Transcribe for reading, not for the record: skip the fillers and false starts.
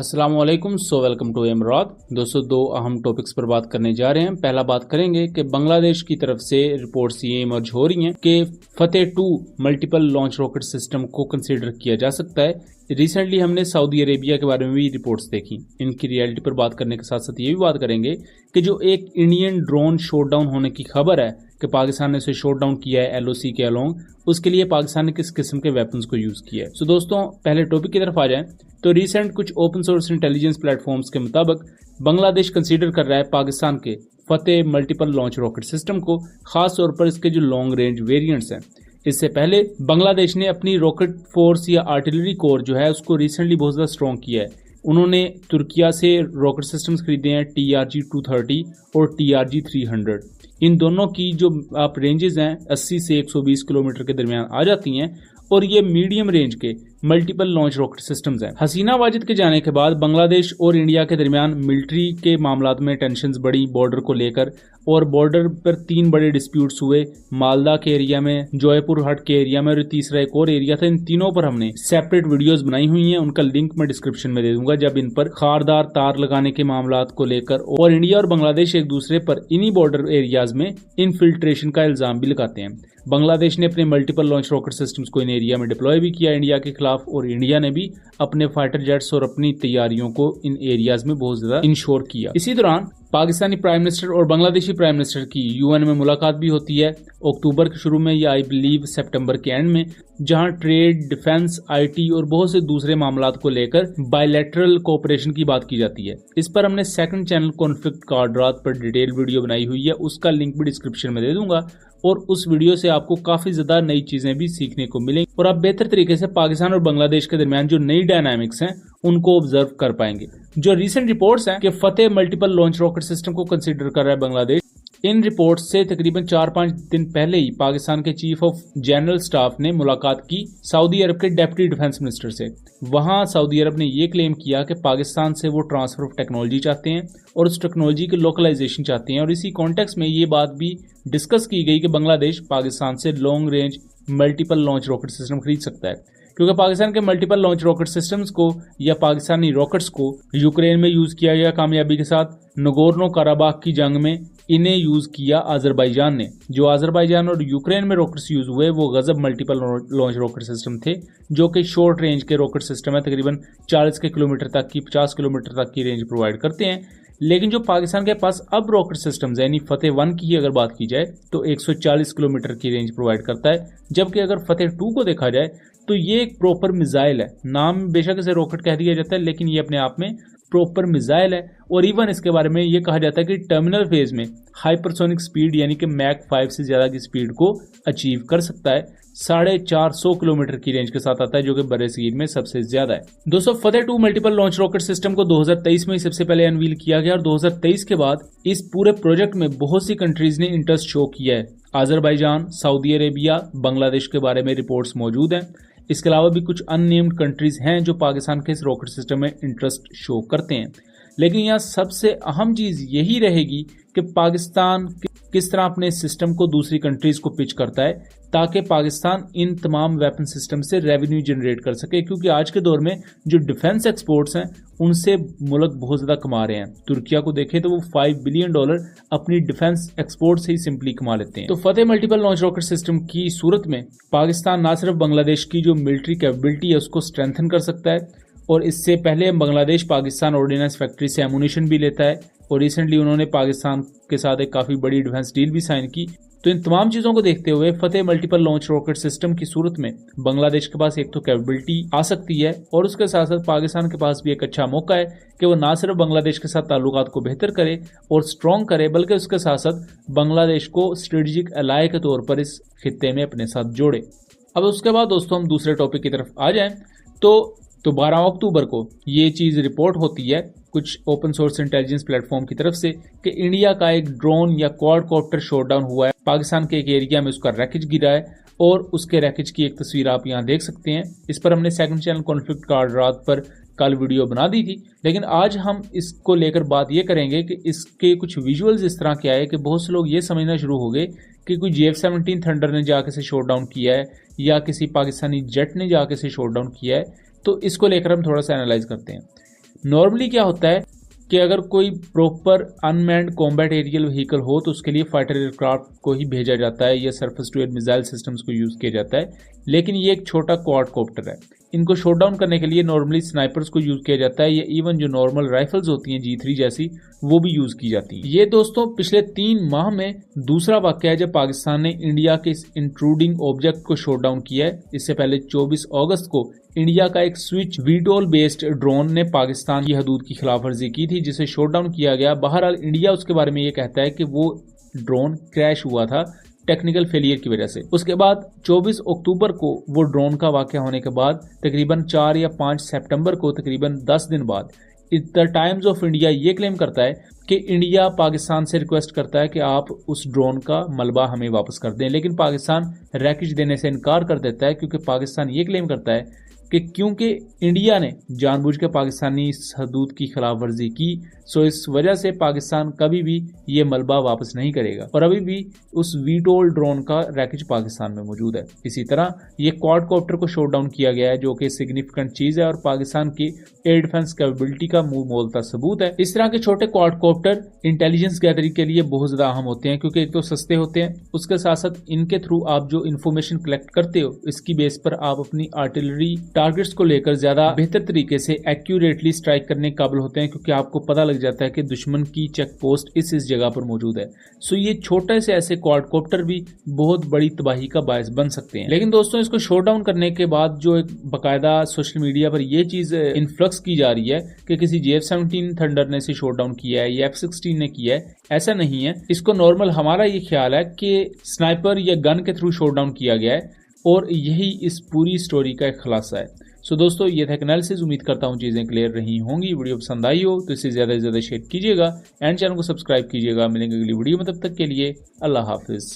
अस्सलाम वालेकुम। Welcome to इमरात। दोस्तों, दो अहम टॉपिक्स पर बात करने जा रहे हैं। पहला बात करेंगे कि बांग्लादेश की तरफ से रिपोर्ट्स ये इमर्ज हो रही हैं कि फतेह 2 मल्टीपल लॉन्च रॉकेट सिस्टम को कंसीडर किया जा सकता है। रिसेंटली हमने सऊदी अरेबिया के बारे में भी रिपोर्ट्स देखी। इनकी रियलिटी पर बात करने के साथ साथ ये भी बात करेंगे कि जो एक इंडियन ड्रोन शॉट डाउन होने की खबर है कि पाकिस्तान ने उसे शॉट डाउन किया है LOC के अलोंग, उसके लिए पाकिस्तान ने किस किस्म के वेपन्स को यूज किया है। दोस्तों, पहले टॉपिक की तरफ आ जाएं तो रिसेंट कुछ ओपन सोर्स इंटेलिजेंस प्लेटफॉर्म्स के मुताबिक बांग्लादेश कंसीडर कर रहा है पाकिस्तान के फतेह मल्टीपल लॉन्च रॉकेट सिस्टम को, खास तौर पर इसके जो लॉन्ग रेंज वेरिएंट्स हैं। इससे पहले बांग्लादेश ने अपनी रॉकेट फोर्स या आर्टिलरी कोर जो है उसको रिसेंटली बहुत ज्यादा स्ट्रॉन्ग किया है। उन्होंने तुर्किया से रॉकेट सिस्टम्स खरीदे हैं TRG 230 और TRG 300। इन दोनों की जो आप रेंजेस हैं 80 से 120 किलोमीटर के दरमियान आ जाती हैं और ये मीडियम रेंज के मल्टीपल लॉन्च रॉकेट सिस्टम्स हैं। हसीना वाजिद के जाने के बाद बांग्लादेश और इंडिया के दरमियान मिलिट्री के मामलात में टेंशन्स बढ़ी बॉर्डर को लेकर, और बॉर्डर पर 3 बड़े डिस्प्यूट्स हुए, मालदा के एरिया में, जॉयपुर हट के एरिया में और तीसरा एक और एरिया था। इन तीनों पर हमने सेपरेट वीडियोस बनाई हुई हैं, उनका लिंक मैं डिस्क्रिप्शन में दे दूंगा। जब इन पर खारदार तार लगाने के मामलात को लेकर और इंडिया और बांग्लादेश एक दूसरे पर इन्हीं बॉर्डर एरियाज में इनफिल्ट्रेशन का इल्जाम भी लगाते हैं। बांग्लादेश ने अपने मल्टीपल लॉन्च रॉकेट सिस्टम्स को इन एरिया में डिप्लॉय भी किया इंडिया के खिलाफ, और इंडिया ने भी अपने फाइटर जेट्स और अपनी तैयारियों को इन एरियाज में बहुत ज्यादा इंश्योर किया। इसी दौरान पाकिस्तानी प्राइम मिनिस्टर और बांग्लादेशी प्राइम मिनिस्टर की UN में मुलाकात भी होती है अक्टूबर के शुरू में या आई बिलीव सितंबर के एंड में, जहां ट्रेड, डिफेंस, IT और बहुत से दूसरे मामलात को लेकर बायलैटरल कोऑपरेशन की बात की जाती है। इस पर हमने सेकंड चैनल कॉन्फ्लिक्ट कार्ड रात पर डिटेल वीडियो बनाई हुई है, उसका लिंक भी डिस्क्रिप्शन में दे दूंगा, और उस वीडियो से आपको काफी ज्यादा नई चीजें भी सीखने को मिलेंगी और आप बेहतर तरीके से पाकिस्तान और बांग्लादेश के दरमियान जो नई डायनामिक्स हैं उनको ऑब्जर्व कर पाएंगे। जो रीसेंट रिपोर्ट्स हैं कि फतेह मल्टीपल लॉन्च रॉकेट सिस्टम को कंसीडर कर रहा है बांग्लादेश, इन रिपोर्ट्स से तकरीबन 4-5 दिन पहले ही पाकिस्तान के चीफ ऑफ जनरल स्टाफ ने मुलाकात की सऊदी अरब के डिप्टी डिफेंस मिनिस्टर से। वहां सऊदी अरब ने ये क्लेम किया कि पाकिस्तान से वो ट्रांसफर ऑफ टेक्नोलॉजी चाहते हैं और उस टेक्नोलॉजी की लोकलाइजेशन चाहते हैं, और इसी कॉन्टेक्स्ट में ये बात भी डिस्कस की गई कि बांग्लादेश पाकिस्तान से long range multiple launch rocket system खरीद सकता है, क्योंकि पाकिस्तान के मल्टीपल लॉन्च रॉकेट सिस्टम्स को या पाकिस्तानी रॉकेट्स को यूक्रेन में यूज किया गया कामयाबी के साथ। नगोर्नो काराबाख की जंग में इन्हें यूज किया अजरबैजान ने। जो अजरबैजान और यूक्रेन में रॉकेट्स यूज हुए वो गजब मल्टीपल लॉन्च रॉकेट सिस्टम थे, जो कि शॉर्ट रेंज के रॉकेट सिस्टम है, तकरीबन 40 किलोमीटर तक की 50 किलोमीटर तक की रेंज प्रोवाइड करते हैं। लेकिन जो पाकिस्तान के पास अब रॉकेट सिस्टम्स है, यानी फतेह 1 की अगर बात की जाए तो 140 किलोमीटर की रेंज प्रोवाइड करता है, जबकि अगर फतेह 2 को देखा जाए तो ये एक प्रॉपर मिसाइल है। नाम बेशक इसे रॉकेट कह दिया जाता है, लेकिन ये अपने आप में प्रॉपर मिसाइल है। और इवन इसके बारे में ये कहा जाता है कि टर्मिनल फेज में हाइपरसोनिक स्पीड यानी कि मैक 5 से ज्यादा की स्पीड को अचीव कर सकता है। 450 किलोमीटर की रेंज के साथ आता है, जो कि बरसीर में सबसे ज्यादा है। दोस्तों, फतेह 2 मल्टीपल लॉन्च रॉकेट सिस्टम को 2023 में सबसे पहले अनवील किया गया और 2023 के बाद इस पूरे प्रोजेक्ट में बहुत सी कंट्रीज ने इंटरेस्ट शो किया है। अजरबैजान, सऊदी अरेबिया, बांग्लादेश के बारे में रिपोर्ट्स मौजूद हैं। इसके अलावा भी कुछ अननेम्ड कंट्रीज हैं जो पाकिस्तान के इस रॉकेट सिस्टम में इंटरेस्ट शो करते हैं। लेकिन यहाँ सबसे अहम चीज यही रहेगी कि पाकिस्तान किस तरह अपने सिस्टम को दूसरी कंट्रीज को पिच करता है, ताकि पाकिस्तान इन तमाम वेपन सिस्टम से रेवेन्यू जनरेट कर सके, क्योंकि आज के दौर में जो डिफेंस एक्सपोर्ट्स हैं उनसे मुल्क बहुत ज्यादा कमा रहे हैं। तुर्किया को देखें तो वो $5 बिलियन अपनी डिफेंस एक्सपोर्ट से ही सिंपली कमा लेते हैं। तो फतेह मल्टीपल लॉन्च रॉकेट सिस्टम की सूरत में पाकिस्तान न सिर्फ बांग्लादेश की जो मिलिट्री कैपेबिलिटी है उसको स्ट्रेंथन कर सकता है, और इससे पहले बांग्लादेश पाकिस्तान ऑर्डिनेंस फैक्ट्री से एमुनिशन भी लेता है, और रिसेंटली उन्होंने पाकिस्तान के साथ एक काफी बड़ी डिफेंस डील भी साइन की। तो इन तमाम चीजों को देखते हुए फतेह मल्टीपल लॉन्च रॉकेट सिस्टम की सूरत में बांग्लादेश के पास एक तो कैपेबिलिटी आ सकती है, और उसके साथ साथ पाकिस्तान के पास भी एक अच्छा मौका है कि वो ना सिर्फ बांग्लादेश के साथ ताल्लुकात को बेहतर करे और स्ट्रॉन्ग करे, बल्कि उसके साथ साथ बांग्लादेश को स्ट्रेटेजिक एलाय के तौर पर इस खित्ते में अपने साथ जोड़े। अब उसके बाद दोस्तों हम दूसरे टॉपिक की तरफ आ जाएं तो 12 अक्टूबर को ये चीज रिपोर्ट होती है कुछ ओपन सोर्स इंटेलिजेंस प्लेटफॉर्म की तरफ से कि इंडिया का एक ड्रोन या क्वाडकॉप्टर शॉटडाउन हुआ है। पाकिस्तान के एक एरिया में उसका रैकेज गिरा है और उसके रैकेज की एक तस्वीर आप यहाँ देख सकते हैं। इस पर हमने सेकंड चैनल कॉन्फ्लिक्ट कार्ड रात पर कल वीडियो बना दी थी, लेकिन आज हम इसको लेकर बात ये करेंगे कि इसके कुछ विजुअल्स इस तरह के आए कि बहुत से लोग ये समझना शुरू हो गए कि कोई JF-17 थंडर ने जाके से शॉट डाउन किया है या किसी पाकिस्तानी जेट ने जाके से शॉट डाउन किया है। तो इसको लेकर हम थोड़ा सा एनालाइज करते हैं। नॉर्मली क्या होता है कि अगर कोई proper unmanned combat aerial vehicle हो तो उसके लिए फाइटर एयरक्राफ्ट को ही भेजा जाता है या surface to air missile systems को यूज किया जाता है, लेकिन ये एक छोटा क्वाडकॉप्टर है। इनको शॉट डाउन करने के लिए नॉर्मली स्नाइपर्स को यूज किया जाता है या इवन जो नॉर्मल राइफल्स होती हैं G3 जैसी वो भी यूज की जाती है। ये दोस्तों पिछले 3 माह में दूसरा वाकया है जब पाकिस्तान ने इंडिया के इस इंट्रूडिंग ऑब्जेक्ट को शॉट डाउन किया है। इससे पहले 24 अगस्त को इंडिया का एक स्विच वीटोल बेस्ड ड्रोन ने पाकिस्तान की हदूद की खिलाफवर्जी की थी जिसे शॉट डाउन किया गया। बहरहाल इंडिया उसके बारे में ये कहता है कि वो ड्रोन क्रैश हुआ था टेक्निकल फेलियर की वजह से। उसके बाद 24 अक्टूबर को वो ड्रोन का वाकया होने के बाद तकरीबन 4 या 5 सितंबर को तकरीबन 10 दिन बाद द टाइम्स ऑफ इंडिया ये क्लेम करता है कि इंडिया पाकिस्तान से रिक्वेस्ट करता है कि आप उस ड्रोन का मलबा हमें वापस कर दें, लेकिन पाकिस्तान रैकेज देने से इनकार कर देता है क्योंकि पाकिस्तान ये क्लेम करता है कि क्योंकि इंडिया ने जानबूझ के पाकिस्तानी हदूद की खिलाफवर्जी की, सो इस वजह से पाकिस्तान कभी भी ये मलबा वापस नहीं करेगा और अभी भी उस वीटोल ड्रोन का रैकेज पाकिस्तान में मौजूद है। इसी तरह ये क्वाडकॉप्टर को शॉट डाउन किया गया है जो कि सिग्निफिकेंट चीज है और पाकिस्तान की एयर डिफेंस कैपेबिलिटी का मुंह मोलता सबूत है। इस तरह के छोटे क्वाडकॉप्टर इंटेलिजेंस गैदरिंग के लिए बहुत ज्यादा अहम होते हैं क्योंकि एक तो सस्ते होते हैं, उसके साथ साथ इनके थ्रू आप जो इन्फॉर्मेशन कलेक्ट करते हो इसकी बेस पर आप अपनी आर्टिलरी टारगेट्स को लेकर ज्यादा बेहतर तरीके से एक्यूरेटली स्ट्राइक करने के काबिल होते हैं क्योंकि आपको पता लग जाता है कि दुश्मन की चेक पोस्ट इस जगह पर मौजूद है। सो ये छोटे से ऐसे क्वाडकॉप्टर भी बहुत बड़ी तबाही का बायस बन सकते हैं। लेकिन दोस्तों इसको शॉट डाउन करने के बाद जो एक बाकायदा सोशल मीडिया पर यह चीज इन्फ्लक्स की जा रही है कि किसी JF-17 थंडर ने इसे शॉट डाउन किया है या F-16 ने किया है, ऐसा नहीं है। इसको नॉर्मल हमारा ये ख्याल है कि स्नाइपर या गन के थ्रू शॉट डाउन किया गया है और यही इस पूरी स्टोरी का एक खुलासा है। सो दोस्तों ये था एनालिसिस। उम्मीद करता हूँ चीजें क्लियर रही होंगी। वीडियो पसंद आई हो तो इसे ज्यादा से ज्यादा शेयर कीजिएगा एंड चैनल को सब्सक्राइब कीजिएगा। मिलेंगे अगली वीडियो में, तब तक के लिए अल्लाह हाफिज।